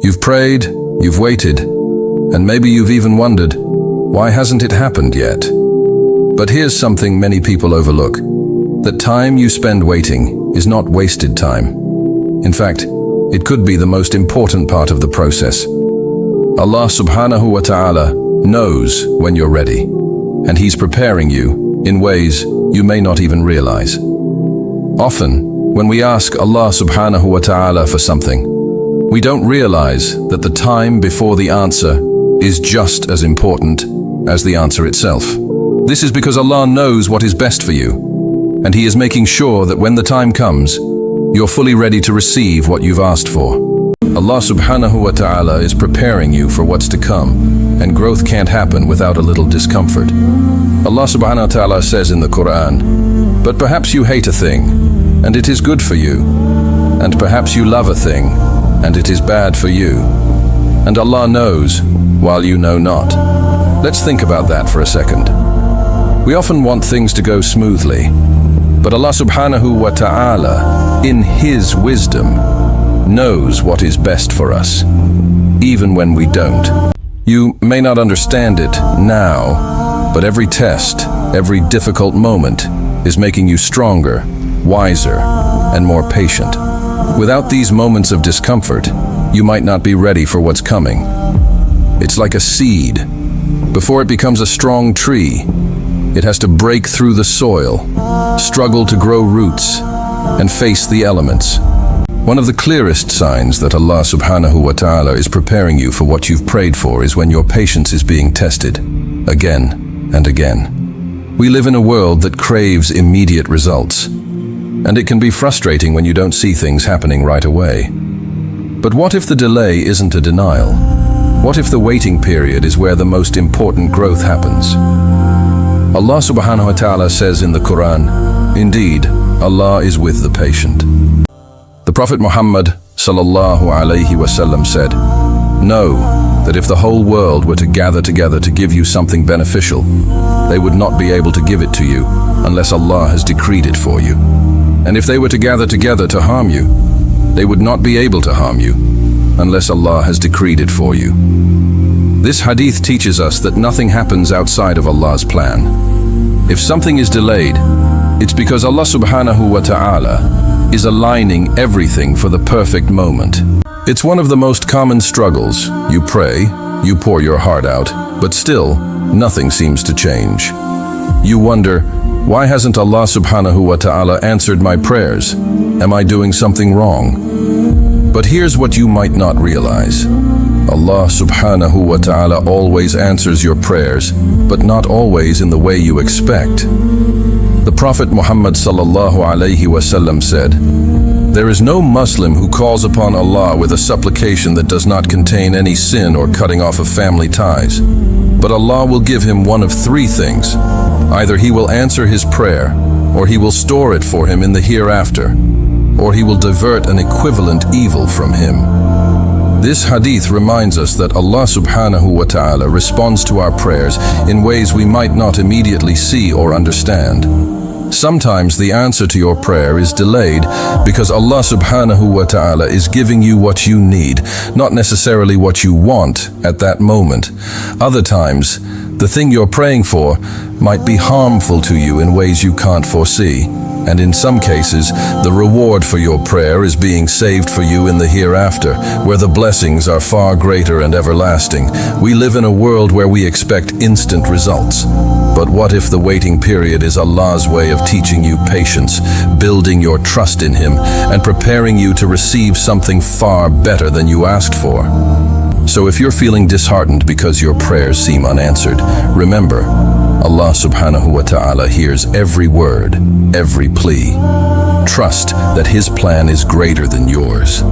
You've prayed, you've waited, and maybe you've even wondered, why hasn't it happened yet? But here's something many people overlook. That time you spend waiting is not wasted time. In fact, it could be the most important part of the process. Allah subhanahu wa ta'ala knows when you're ready, and He's preparing you in ways you may not even realize. Often, when we ask Allah subhanahu wa ta'ala for something, we don't realize that the time before the answer is just as important as the answer itself. This is because Allah knows what is best for you, and He is making sure that when the time comes, you're fully ready to receive what you've asked for. Allah subhanahu wa ta'ala is preparing you for what's to come, and growth can't happen without a little discomfort. Allah subhanahu wa ta'ala says in the Quran, "But perhaps you hate a thing, and it is good for you, and perhaps you love a thing, and it is bad for you. And Allah knows, while you know not." Let's think about that for a second. We often want things to go smoothly, but Allah subhanahu wa ta'ala, in His wisdom, knows what is best for us, even when we don't. You may not understand it now, but every test, every difficult moment is making you stronger, wiser, and more patient. Without these moments of discomfort, you might not be ready for what's coming. It's like a seed. Before it becomes a strong tree, it has to break through the soil, struggle to grow roots, and face the elements. One of the clearest signs that Allah subhanahu wa ta'ala is preparing you for what you've prayed for is when your patience is being tested, again and again. We live in a world that craves immediate results, and it can be frustrating when you don't see things happening right away. But what if the delay isn't a denial? What if the waiting period is where the most important growth happens? Allah subhanahu wa ta'ala says in the Quran, "Indeed, Allah is with the patient." The Prophet Muhammad sallallahu alayhi wasallam said, "Know that if the whole world were to gather together to give you something beneficial, they would not be able to give it to you unless Allah has decreed it for you. And if they were to gather together to harm you, they would not be able to harm you unless Allah has decreed it for you." This hadith teaches us that nothing happens outside of Allah's plan. If something is delayed, it's because Allah subhanahu wa ta'ala is aligning everything for the perfect moment. It's one of the most common struggles. You pray, you pour your heart out, but still, nothing seems to change. You wonder, why hasn't Allah subhanahu wa ta'ala answered my prayers? Am I doing something wrong? But here's what you might not realize. Allah subhanahu wa ta'ala always answers your prayers, but not always in the way you expect. The Prophet Muhammad sallallahu alayhi wasallam said, "There is no Muslim who calls upon Allah with a supplication that does not contain any sin or cutting off of family ties. But Allah will give him one of three things. Either He will answer his prayer, or He will store it for him in the hereafter, or He will divert an equivalent evil from him." This hadith reminds us that Allah subhanahu wa ta'ala responds to our prayers in ways we might not immediately see or understand. Sometimes the answer to your prayer is delayed because Allah subhanahu wa ta'ala is giving you what you need, not necessarily what you want at that moment. Other times, the thing you're praying for might be harmful to you in ways you can't foresee. And in some cases, the reward for your prayer is being saved for you in the hereafter, where the blessings are far greater and everlasting. We live in a world where we expect instant results. But what if the waiting period is Allah's way of teaching you patience, building your trust in Him, and preparing you to receive something far better than you asked for? So if you're feeling disheartened because your prayers seem unanswered, remember, Allah subhanahu wa ta'ala hears every word, every plea. Trust that His plan is greater than yours.